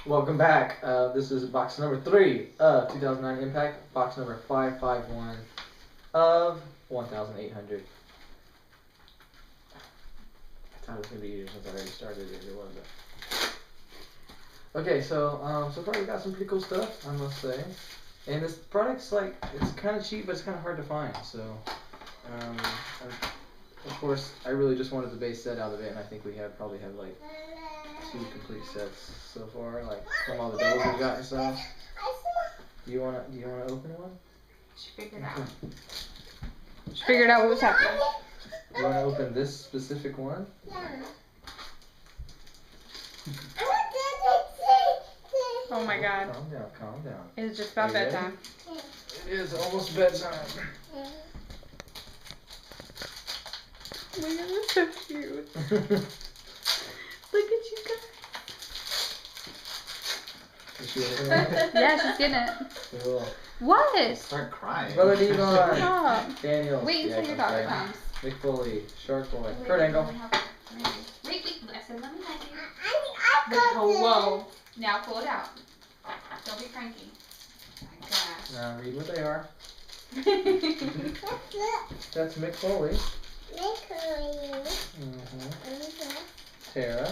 Welcome back. This is box number 3 of 2009 Impact, box number 551 of 1,800. I thought it was going to be easier since I already started it. It wasn't. Okay, so far we got some pretty cool stuff, I must say. And this product's like, it's kind of cheap, but it's kind of hard to find. So, of course, I really just wanted the base set out of it, and I think we probably have like 2 complete sets so far, like from all the doubles we got and stuff. Do you wanna open one? She figured out. She figured out what was happening. You wanna open this specific one? Yeah. Oh my god. Calm down. It's just about bedtime. It is almost bedtime. Oh my god, that's so cute. Look at you guys. Is she opening it? Yeah, she's getting it. Cool. What? Start crying. Brother Devon. Stop. Daniel. Wait until your daughter okay. comes. Mick Foley. Shark Boy. Kurt Angle. Wait, I said let me have you. Wait, whoa. Now pull it out. Don't be cranky. My gosh. Now read what they are. That's Mick Foley. Tara.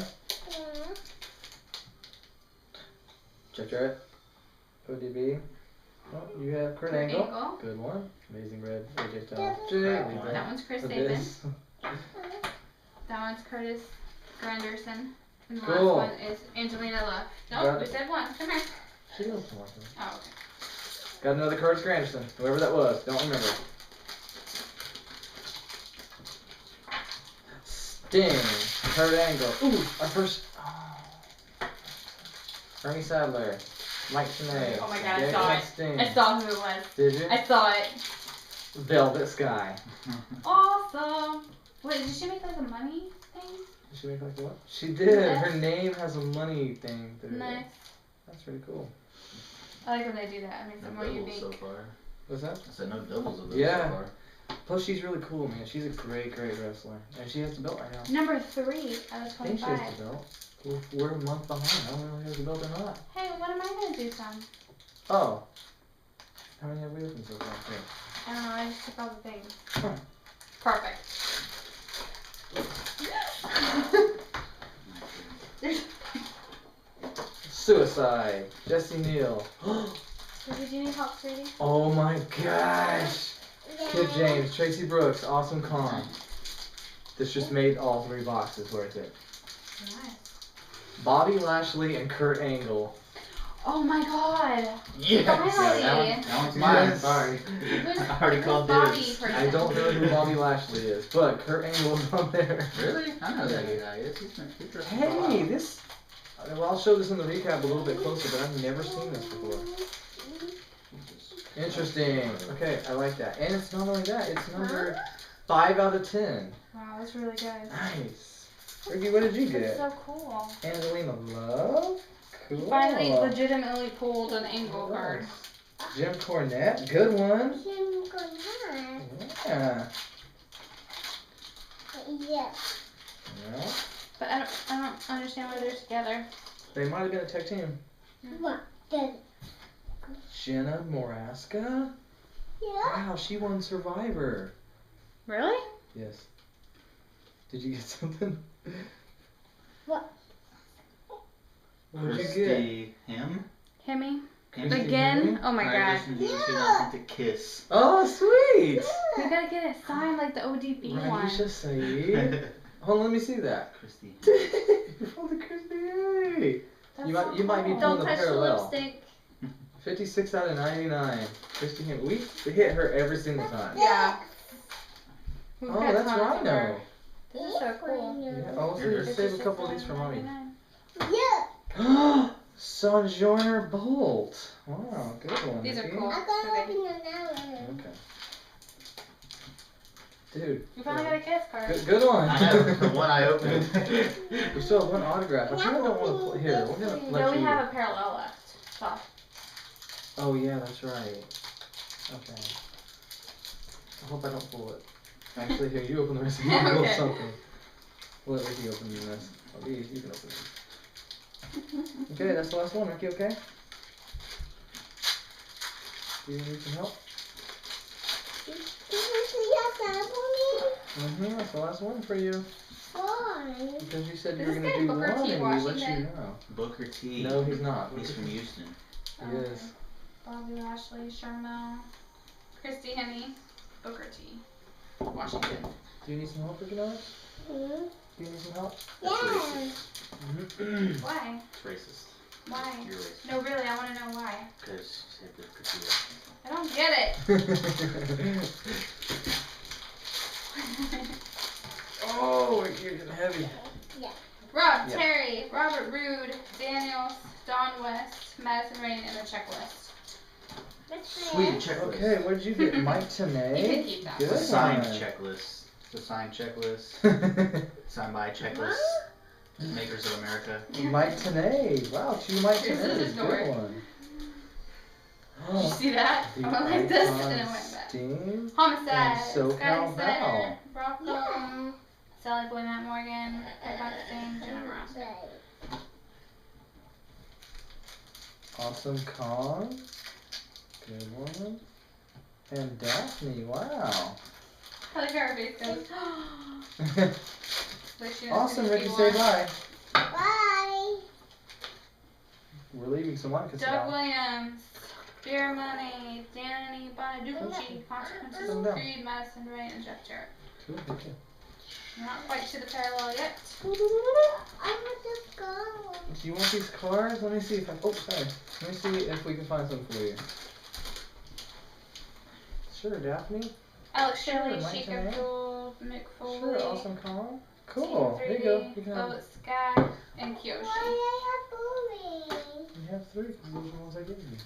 Check. ODB. Oh, you have Kurt Angle. Good one. Amazing Red. AJ Styles. That one's Chris Davis. That one's Curtis Granderson. And the Cool. last one is Angelina Love. No, we said one. Come here. She knows one. Oh, okay. Got another Curtis Granderson. Whoever that was. Don't remember. Sting. Kurt Angle. Ooh, our first. Oh. Ernie Sadler. Mike Tenay. Oh my god, I saw it. Sting. I saw who it was. Did you? I saw it. Velvet Sky. Awesome. Wait, did she make like a money thing? Did she make like what? She did. Her name has a money thing through Nice. it. That's pretty cool. I like when they do that. It makes it No more doubles unique. so far. What's that? I said no doubles of those Yeah. so far. Plus, she's really cool, man. She's a great wrestler. And she has the belt right now. Number 3 out of I think she has 25. the belt. We're a month behind. I don't know if she has the belt or not. Hey, when am I gonna do some? Oh. How many have we opened so far? Here. I don't know, I just took all the things. Huh. Perfect. Suicide. Jesse Neal. Did you need help, sweetie? Oh my gosh. Kid James. Tracy Brooks. Awesome Kong. This just made all 3 boxes worth it. Nice. Bobby Lashley and Kurt Angle. Oh my god. Yes. Finally. That one's mine. Yes. Sorry. Who's, I already called Bobby dibs. person? I don't know who Bobby Lashley is, but Kurt Angle's on there. Really? I know that guy is. He's dressed for a Hey, while. this. Well, I'll show this in the recap a little bit closer, but I've never seen this before. Interesting. Okay, I like that. And it's not only that, it's number 5 out of 10. Wow, that's really good. Nice. Ricky, what did you That's get? so cool. Angelina Love. Cool. You finally legitimately pulled an Angle card. Jim Cornette. Good one. Yeah. Yeah. Well, But I don't understand why they're together. they might have been a tag team. What? The, Jenna Moraska. yeah. Wow, she won Survivor. Really? Yes. Did you get something? What? What did you get? Christy Him? Himmy? Christy Again? Hemme? Oh my god. She not to kiss. Oh, sweet. We gotta get it signed like the ODB one. Raisha Saeed. Hold on, let me see that. Christy. You're pulling the Christy. Hey. That's You so might be cool. pulling Don't the touch the parallel. lipstick. 56 out of 99. Christy Hemme. We hit her every single time. Yeah. We've Oh, got that's tons of Rhino. her. This is so cool. Yeah. Oh, Here, let's save a couple of these for mommy. Yeah. Sojourner Bolt. Wow, good one. These are Nikki. cool. I'm gonna open another one. Okay. Dude. We finally got a kiss card. Good one. I have the one I opened. We still have one autograph. I kind of don't want to play. Here, we're gonna let No, we you. have a parallel left. So. Oh yeah, that's right. Okay. I hope I don't pull it. Actually, here, you open the rest of it. Okay. Pull something. We'll let Ricky open the rest. You can open it. Okay, that's the last one. Ricky, okay? Do you need some help? That's the last one for you. Why? Because you said you Is were this going to guy do Booker one T. and we let you Washington? know. Booker T. No, he's not. He's from Houston. He is. Bobby Lashley, Sharma, Christy Hemme, Booker T. Washington. Do you need some help, Ricky Alex? Hmm? Do you need some help? That's Yeah. racist. Why? It's racist. Why? You're racist. No, really, I want to know why. Because you said Booker T. I don't get it. Oh, you're getting heavy. Rob, Yeah. Terry, Robert Roode, Daniels, Don West, Madison Rain, and the checklist. Sweet checklist. Okay, what did you get? Mike You can Tanay? keep that. Good It's a signed one. checklist. It's a signed checklist. Signed by checklist. Makers of America. Mike Tanay. Wow, 2 Mike This is Tanays. his door. Good one. Did you see that? I went like this and then it went back. Steam. Homicide, And SoCal Scotty Val. Sutter, Rocco, Sally Boy, Matt Morgan, Rebecca Singh, Jenna Ross. Awesome Kong. Good one. And Daphne. Wow. I like how her face goes. Like she knows Awesome, who Ricky. she Say wants. bye. Bye. We're leaving, so Monica sit Doug down. Williams, Beer Money, Danny Bonaducci, Consequences, Come down. Creed, Madison Ray, and Jeff Jarrett. Cool, okay. We're not quite to the parallel yet. I want to go. Do you want these cards? Let me see if I. Oh, sorry. Let me see if we can find some for you. Sure, Daphne. Alex Sure, Shelley, Mike Sheik Tanay. Abdul, Mick Foley, Sure, Awesome Kong. Cool. There you go. You can have. Velvet Sky, and Kyoshi. Why are You have 3 because those are the ones I gave you.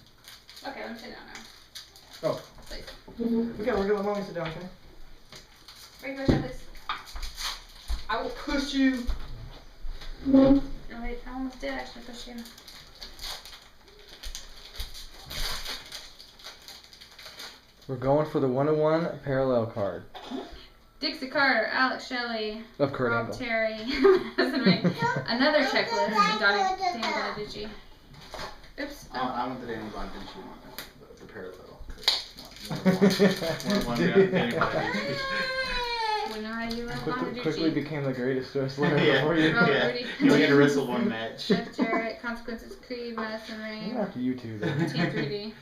Okay, let me sit down now. Oh. Please. We're gonna let mommy sit down, okay? Bring push up, please. I will push you. you? Oh, wait, I almost did actually push you. We're going for the 1-1 parallel card Dixie Carter, Alex Shelley, of Kurt Rob Angle. Terry, Madison Ray, another checklist, and Dan Bonaducci. Oops. I want the Danny Bonaducci one. The parallel. One Dude. Danny Bonaducci. We know how you like Quickly Bonaducci. became the greatest wrestler Yeah. before you. Robert Yeah. Rudy. You only get to wrestle one match. Jeff Jarrett, Consequences, Creed, Madison I'm Ray, after you two, though. Team 3D.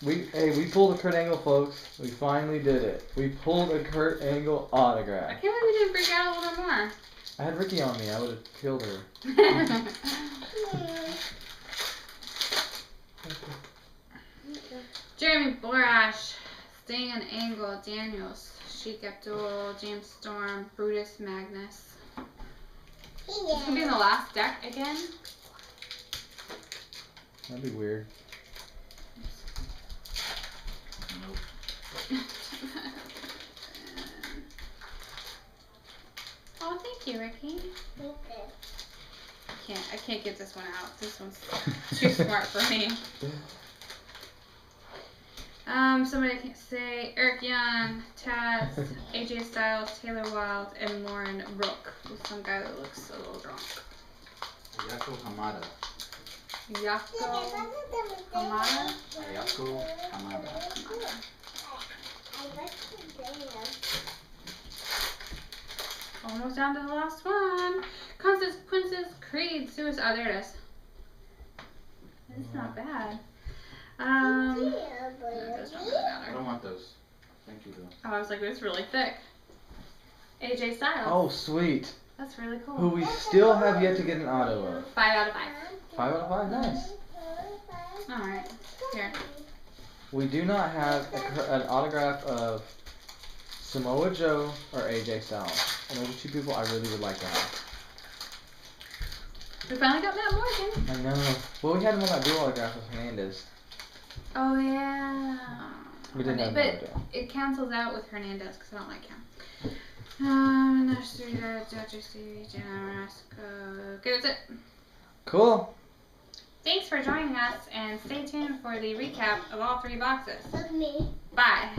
We pulled a Kurt Angle, folks. We finally did it. We pulled a Kurt Angle I autograph. can't believe we didn't freak out a little bit more. I had Ricky on me. I would have killed her. Jeremy Borash, Sting and Angle, Daniels, Sheik Abdul, James Storm, Brutus Magnus. This is gonna be in the last deck again. That'd be weird. Nope. Oh, thank you, Ricky. I can't get this one out. This one's too smart for me. Somebody can say Eric Young, Taz, AJ Styles, Taylor Wilde, and Lauren Rook with some guy that looks a little drunk. Ayako Hamada. Yako Hamada. Ayako Hamada. Almost down to the last one. Consequences, Creed, Suicide. Oh, there it is. It's not bad. It doesn't really I matter. don't want those. Thank you though. Oh, I was like, it's really thick. AJ Styles. Oh, sweet. That's really cool. Who we still have yet to get an auto of. 5 out of 5. 5 out of 5? Nice. Alright. Here. We do not have an autograph of Samoa Joe or AJ Styles. And those are 2 people I really would like to have. We finally got Matt Morgan. I know. Well, we had him on that dual autograph with Hernandez. Oh, yeah. We didn't have But Joe. it cancels out with Hernandez because I don't like him. Okay, that's it. Cool. Thanks for joining us and stay tuned for the recap of all 3 boxes. Me. Bye.